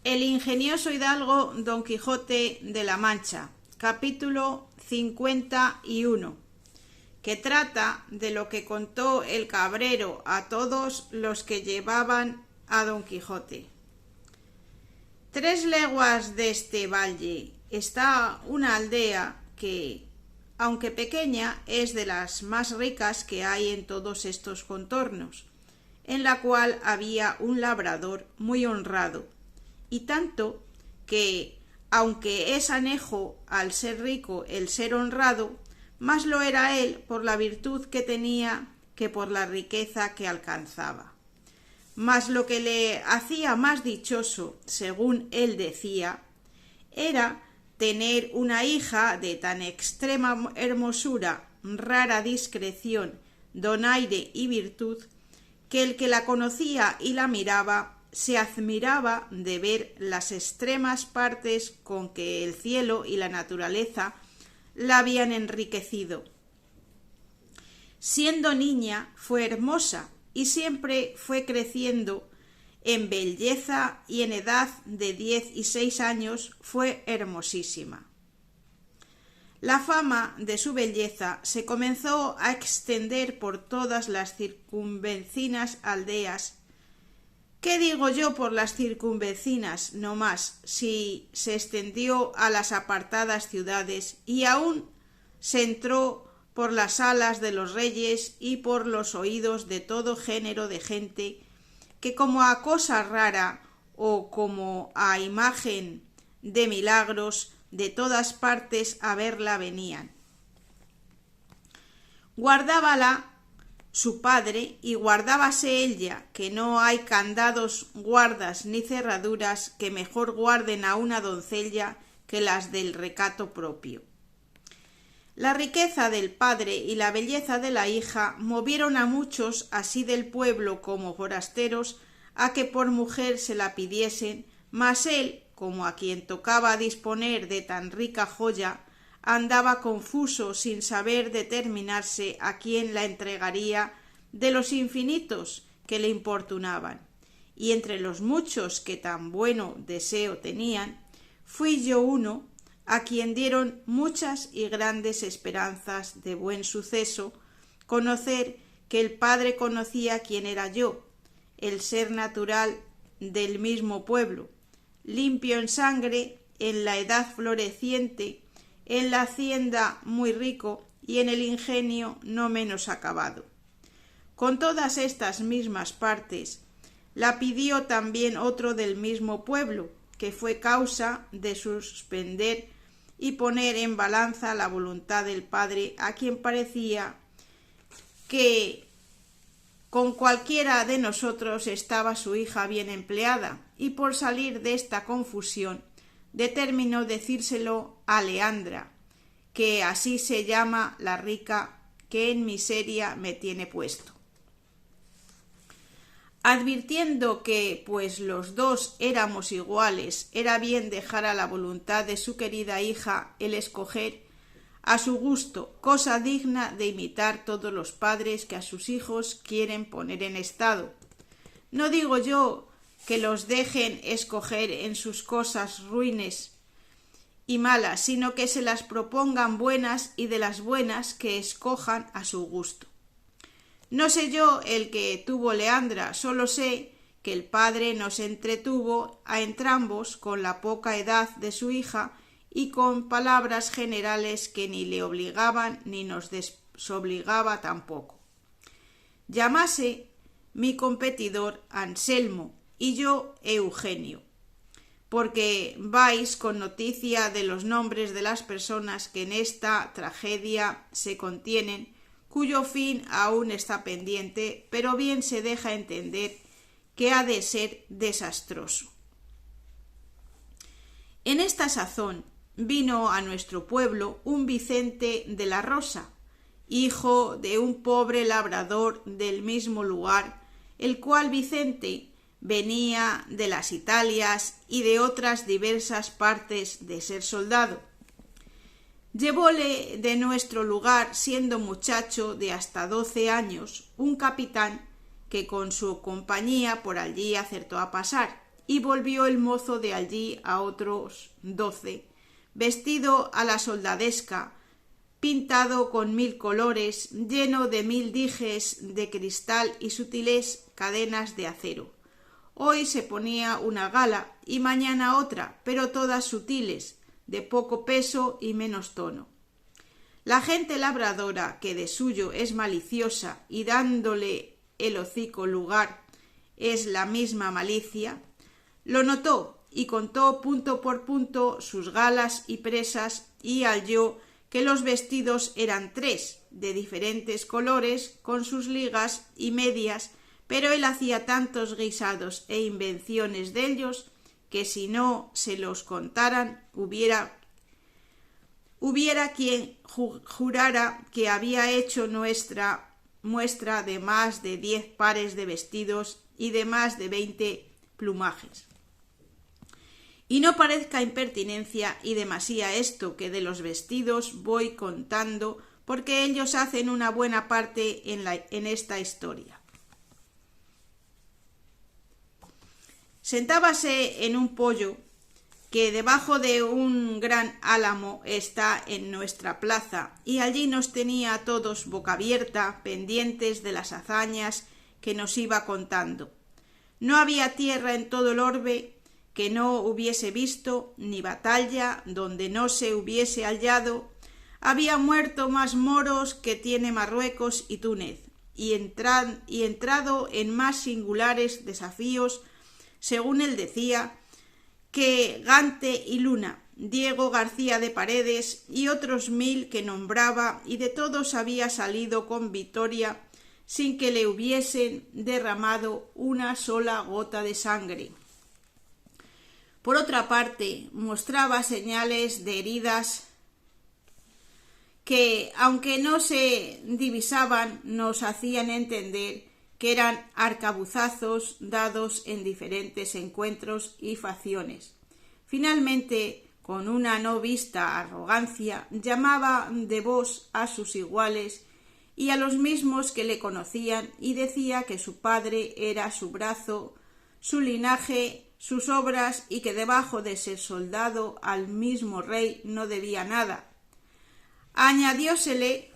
El ingenioso hidalgo Don Quijote de la Mancha, capítulo 51, que trata de lo que contó el cabrero a todos los que llevaban a Don Quijote. 3 leguas de este valle está una aldea que, aunque pequeña, es de las más ricas que hay en todos estos contornos, en la cual había un labrador muy honrado, y tanto que, aunque es anejo al ser rico el ser honrado, más lo era él por la virtud que tenía que por la riqueza que alcanzaba. Mas lo que le hacía más dichoso, según él decía, era tener una hija de tan extrema hermosura, rara discreción, donaire y virtud, que el que la conocía y la miraba se admiraba de ver las extremas partes con que el cielo y la naturaleza la habían enriquecido. Siendo niña fue hermosa y siempre fue creciendo en belleza, y en edad de 16 años fue hermosísima. La fama de su belleza se comenzó a extender por todas las circunvecinas aldeas. ¿Qué digo yo por las circunvecinas no más, si se extendió a las apartadas ciudades y aún se entró por las salas de los reyes y por los oídos de todo género de gente que, como a cosa rara o como a imagen de milagros, de todas partes a verla venían? Guardábala su padre y guardábase ella, que no hay candados, guardas ni cerraduras que mejor guarden a una doncella que las del recato propio. La riqueza del padre y la belleza de la hija movieron a muchos, así del pueblo como forasteros, a que por mujer se la pidiesen, mas él, como a quien tocaba disponer de tan rica joya, andaba confuso sin saber determinarse a quién la entregaría de los infinitos que le importunaban, y entre los muchos que tan bueno deseo tenían, fui yo uno a quien dieron muchas y grandes esperanzas de buen suceso conocer que el padre conocía quién era yo, el ser natural del mismo pueblo, limpio en sangre, en la edad floreciente, en la hacienda muy rico y en el ingenio no menos acabado. Con todas estas mismas partes la pidió también otro del mismo pueblo, que fue causa de suspender y poner en balanza la voluntad del padre, a quien parecía que con cualquiera de nosotros estaba su hija bien empleada, y por salir de esta confusión determinó decírselo a Leandra, que así se llama la rica que en miseria me tiene puesto. Advirtiendo que, pues los dos éramos iguales, era bien dejar a la voluntad de su querida hija el escoger a su gusto, cosa digna de imitar todos los padres que a sus hijos quieren poner en estado. No digo yo que los dejen escoger en sus cosas ruines y malas, sino que se las propongan buenas, y de las buenas que escojan a su gusto. No sé yo el que tuvo Leandra, solo sé que el padre nos entretuvo a entrambos con la poca edad de su hija y con palabras generales que ni le obligaban ni nos desobligaba tampoco. Llamase mi competidor Anselmo y yo Eugenio, porque vais con noticia de los nombres de las personas que en esta tragedia se contienen, cuyo fin aún está pendiente, pero bien se deja entender que ha de ser desastroso. En esta sazón vino a nuestro pueblo un Vicente de la Rosa, hijo de un pobre labrador del mismo lugar, el cual Vicente venía de las Italias y de otras diversas partes de ser soldado. Llevóle de nuestro lugar, siendo muchacho de hasta 12 años, un capitán que con su compañía por allí acertó a pasar, y volvió el mozo de allí a otros 12, vestido a la soldadesca, pintado con 1000 colores, lleno de 1000 dijes de cristal y sutiles cadenas de acero. Hoy se ponía una gala y mañana otra, pero todas sutiles, de poco peso y menos tono. La gente labradora, que de suyo es maliciosa y dándole el hocico lugar es la misma malicia, lo notó y contó punto por punto sus galas y presas y halló que los vestidos eran 3, de diferentes colores, con sus ligas y medias, pero él hacía tantos guisados e invenciones de ellos que si no se los contaran hubiera quien jurara que había hecho muestra de más de 10 pares de vestidos y de más de 20 plumajes. Y no parezca impertinencia y demasía esto que de los vestidos voy contando, porque ellos hacen una buena parte en esta historia. Sentábase en un poyo que debajo de un gran álamo está en nuestra plaza, y allí nos tenía a todos boca abierta, pendientes de las hazañas que nos iba contando. No había tierra en todo el orbe que no hubiese visto, ni batalla donde no se hubiese hallado. Había muerto más moros que tiene Marruecos y Túnez, y entrado en más singulares desafíos, según él decía, que Gante y Luna, Diego García de Paredes y otros 1000 que nombraba, y de todos había salido con victoria sin que le hubiesen derramado una sola gota de sangre. Por otra parte, mostraba señales de heridas que, aunque no se divisaban, nos hacían entender que eran arcabuzazos dados en diferentes encuentros y facciones. Finalmente, con una no vista arrogancia, llamaba de vos a sus iguales y a los mismos que le conocían, y decía que su padre era su brazo, su linaje, sus obras, y que debajo de ser soldado al mismo rey no debía nada. Añadiósele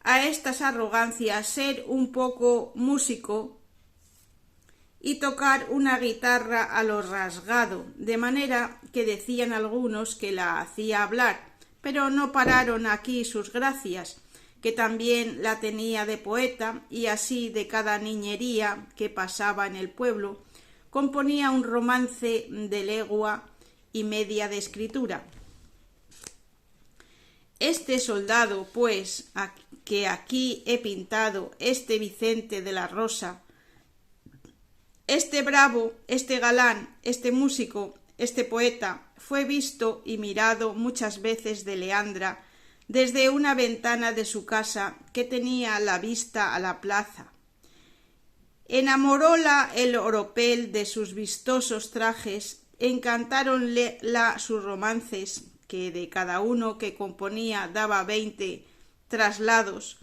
a estas arrogancias ser un poco músico y tocar una guitarra a lo rasgado, de manera que decían algunos que la hacía hablar, pero no pararon aquí sus gracias, que también la tenía de poeta, y así de cada niñería que pasaba en el pueblo componía un romance de legua y media de escritura. Este soldado, pues, que aquí he pintado, este Vicente de la Rosa, este bravo, este galán, este músico, este poeta, fue visto y mirado muchas veces de Leandra desde una ventana de su casa que tenía la vista a la plaza. Enamoróla el oropel de sus vistosos trajes, encantáronle sus romances, que de cada uno que componía daba 20 traslados.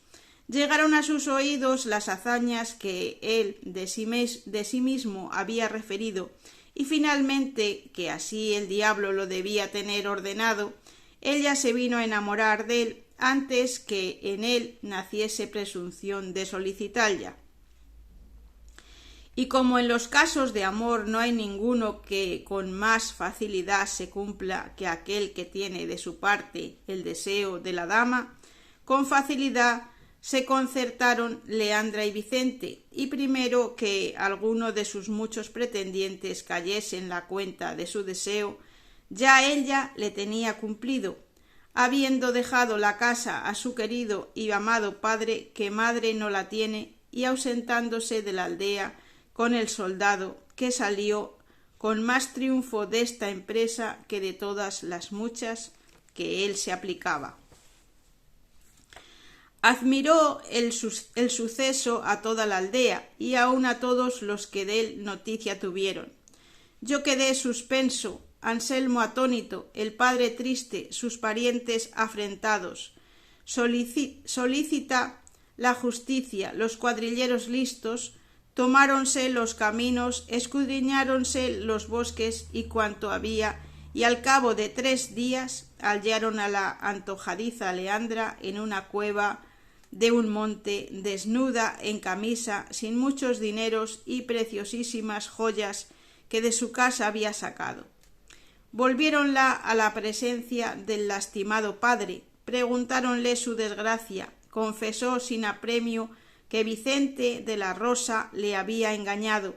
Llegaron a sus oídos las hazañas que él de sí mismo había referido, y finalmente, que así el diablo lo debía tener ordenado, ella se vino a enamorar de él antes que en él naciese presunción de solicitalla. Y como en los casos de amor no hay ninguno que con más facilidad se cumpla que aquel que tiene de su parte el deseo de la dama, con facilidad se concertaron Leandra y Vicente, y primero que alguno de sus muchos pretendientes cayese en la cuenta de su deseo, ya ella le tenía cumplido, habiendo dejado la casa a su querido y amado padre, que madre no la tiene, y ausentándose de la aldea con el soldado, que salió con más triunfo de esta empresa que de todas las muchas que él se aplicaba. Admiró el suceso a toda la aldea, y aun a todos los que de él noticia tuvieron. Yo quedé suspenso, Anselmo atónito, el padre triste, sus parientes afrentados. Solícita la justicia, los cuadrilleros listos, tomáronse los caminos, escudriñáronse los bosques y cuanto había, y al cabo de 3 días hallaron a la antojadiza Leandra en una cueva de un monte, desnuda, en camisa, sin muchos dineros y preciosísimas joyas que de su casa había sacado. Volviéronla a la presencia del lastimado padre, preguntáronle su desgracia, confesó sin apremio que Vicente de la Rosa le había engañado,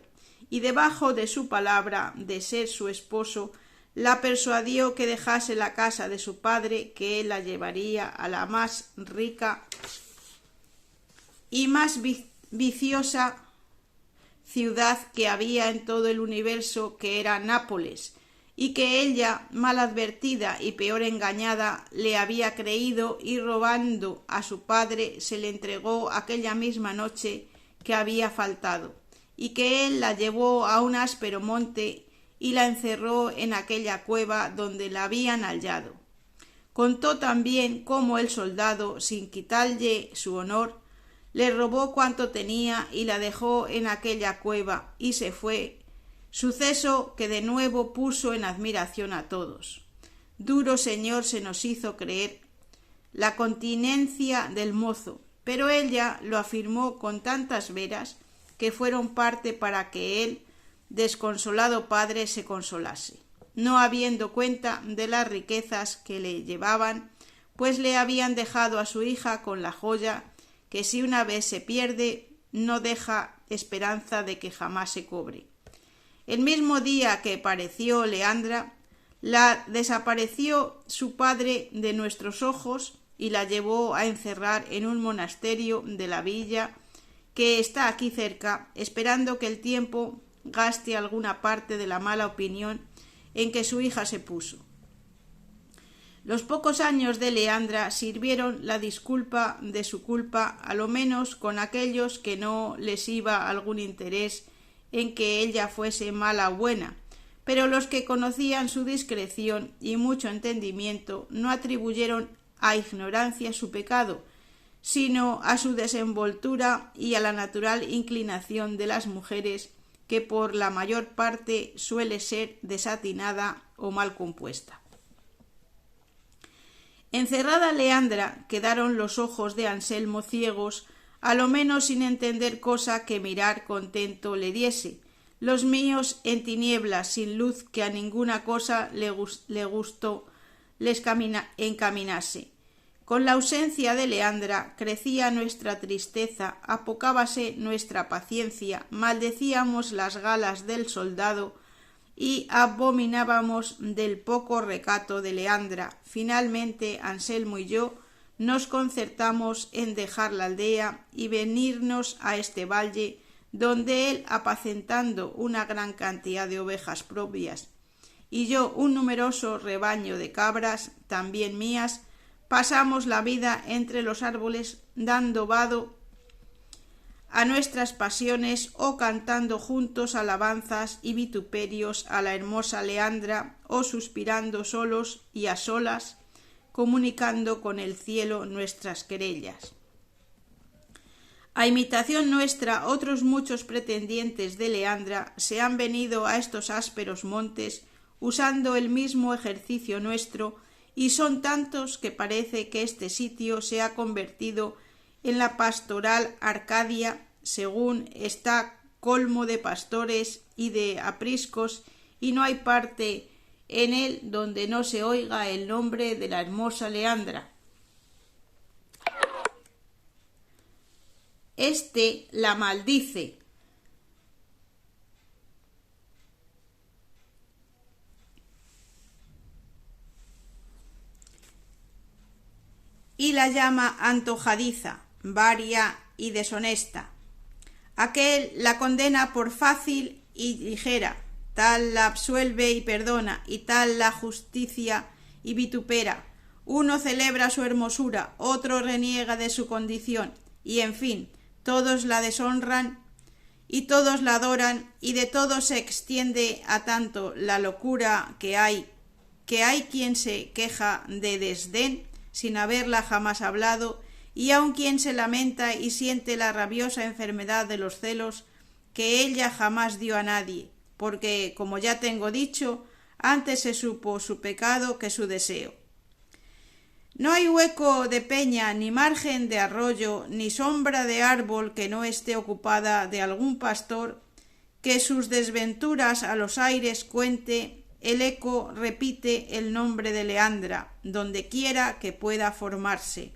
y debajo de su palabra de ser su esposo, la persuadió que dejase la casa de su padre, que él la llevaría a la más rica y más viciosa ciudad que había en todo el universo, que era Nápoles, y que ella, mal advertida y peor engañada, le había creído, y robando a su padre se le entregó aquella misma noche que había faltado, y que él la llevó a un áspero monte y la encerró en aquella cueva donde la habían hallado. Contó también cómo el soldado, sin quitarle su honor, le robó cuanto tenía y la dejó en aquella cueva y se fue, suceso que de nuevo puso en admiración a todos. Duro señor se nos hizo creer la continencia del mozo, pero ella lo afirmó con tantas veras que fueron parte para que él, desconsolado padre, se consolase, no habiendo cuenta de las riquezas que le llevaban, pues le habían dejado a su hija con la joya que si una vez se pierde no deja esperanza de que jamás se cobre. El mismo día que pareció Leandra, la desapareció su padre de nuestros ojos y la llevó a encerrar en un monasterio de la villa que está aquí cerca, esperando que el tiempo gaste alguna parte de la mala opinión en que su hija se puso. Los pocos años de Leandra sirvieron la disculpa de su culpa, a lo menos con aquellos que no les iba algún interés en que ella fuese mala o buena, pero los que conocían su discreción y mucho entendimiento no atribuyeron a ignorancia su pecado, sino a su desenvoltura y a la natural inclinación de las mujeres, que por la mayor parte suele ser desatinada o mal compuesta. Encerrada Leandra, quedaron los ojos de Anselmo ciegos, a lo menos sin entender cosa que mirar contento le diese, los míos en tinieblas, sin luz que a ninguna cosa le gustó les encaminase. Con la ausencia de Leandra crecía nuestra tristeza, apocábase nuestra paciencia, maldecíamos las galas del soldado y abominábamos del poco recato de Leandra. Finalmente Anselmo y yo nos concertamos en dejar la aldea y venirnos a este valle, donde él, apacentando una gran cantidad de ovejas propias y yo un numeroso rebaño de cabras, también mías, pasamos la vida entre los árboles dando vado a nuestras pasiones o cantando juntos alabanzas y vituperios a la hermosa Leandra o suspirando solos y a solas, comunicando con el cielo nuestras querellas. A imitación nuestra, otros muchos pretendientes de Leandra se han venido a estos ásperos montes usando el mismo ejercicio nuestro, y son tantos que parece que este sitio se ha convertido en la pastoral Arcadia, según está colmo de pastores y de apriscos, y no hay parte en él donde no se oiga el nombre de la hermosa Leandra. Este la maldice, y la llama antojadiza, varia y deshonesta. Aquel la condena por fácil y ligera, tal la absuelve y perdona, y tal la justicia y vitupera. Uno celebra su hermosura, otro reniega de su condición, y en fin, todos la deshonran y todos la adoran, y de todos se extiende a tanto la locura que hay quien se queja de desdén sin haberla jamás hablado, y aun quien se lamenta y siente la rabiosa enfermedad de los celos, que ella jamás dio a nadie, porque, como ya tengo dicho, antes se supo su pecado que su deseo. No hay hueco de peña, ni margen de arroyo, ni sombra de árbol que no esté ocupada de algún pastor que sus desventuras a los aires cuente. El eco repite el nombre de Leandra, donde quiera que pueda formarse.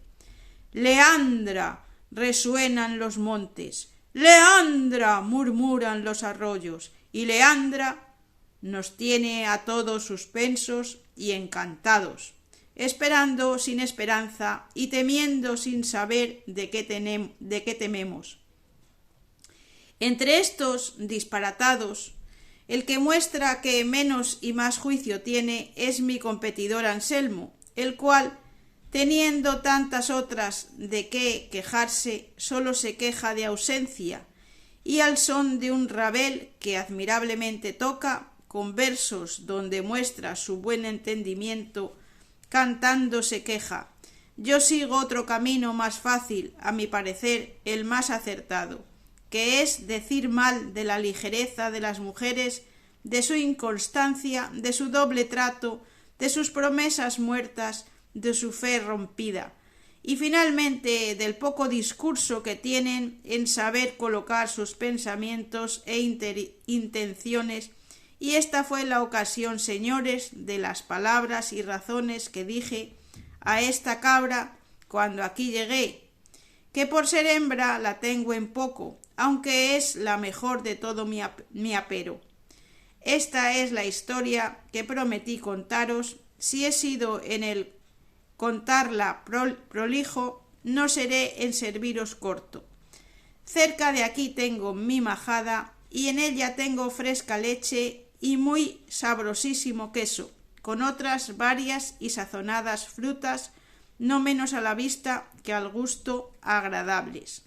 ¡Leandra! Resuenan los montes. ¡Leandra! Murmuran los arroyos. Y Leandra nos tiene a todos suspensos y encantados, esperando sin esperanza y temiendo sin saber de qué tememos. Entre estos disparatados, el que muestra que menos y más juicio tiene es mi competidor Anselmo, el cual, teniendo tantas otras de qué quejarse, sólo se queja de ausencia, y al son de un rabel que admirablemente toca, con versos donde muestra su buen entendimiento, cantando se queja. Yo sigo otro camino más fácil, a mi parecer el más acertado, que es decir mal de la ligereza de las mujeres, de su inconstancia, de su doble trato, de sus promesas muertas, de su fe rompida, y finalmente del poco discurso que tienen en saber colocar sus pensamientos e intenciones. Y esta fue la ocasión, señores, de las palabras y razones que dije a esta cabra cuando aquí llegué, que por ser hembra la tengo en poco, aunque es la mejor de todo mi apero. Esta es la historia que prometí contaros. Si he sido en el contarla prolijo, no seré en serviros corto. Cerca de aquí tengo mi majada, y en ella tengo fresca leche y muy sabrosísimo queso, con otras varias y sazonadas frutas, no menos a la vista que al gusto agradables.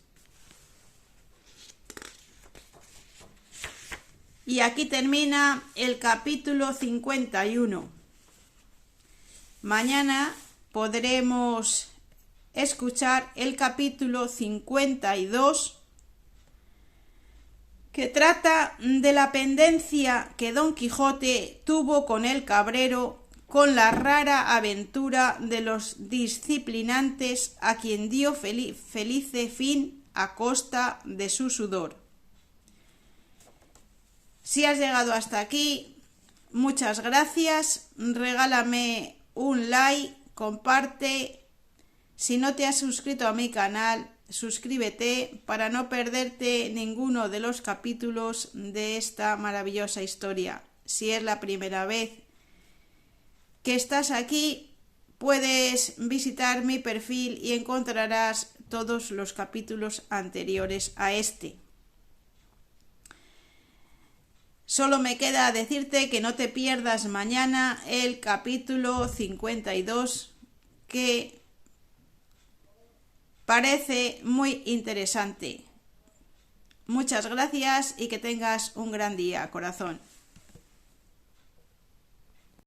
Y aquí termina el capítulo 51. Mañana podremos escuchar el capítulo 52, que trata de la pendencia que Don Quijote tuvo con el cabrero, con la rara aventura de los disciplinantes a quien dio felice fin a costa de su sudor. Si has llegado hasta aquí, muchas gracias. Regálame un like, comparte. Si no te has suscrito a mi canal, suscríbete para no perderte ninguno de los capítulos de esta maravillosa historia. Si es la primera vez que estás aquí, puedes visitar mi perfil y encontrarás todos los capítulos anteriores a este. Solo me queda decirte que no te pierdas mañana el capítulo 52, que parece muy interesante. Muchas gracias y que tengas un gran día, corazón.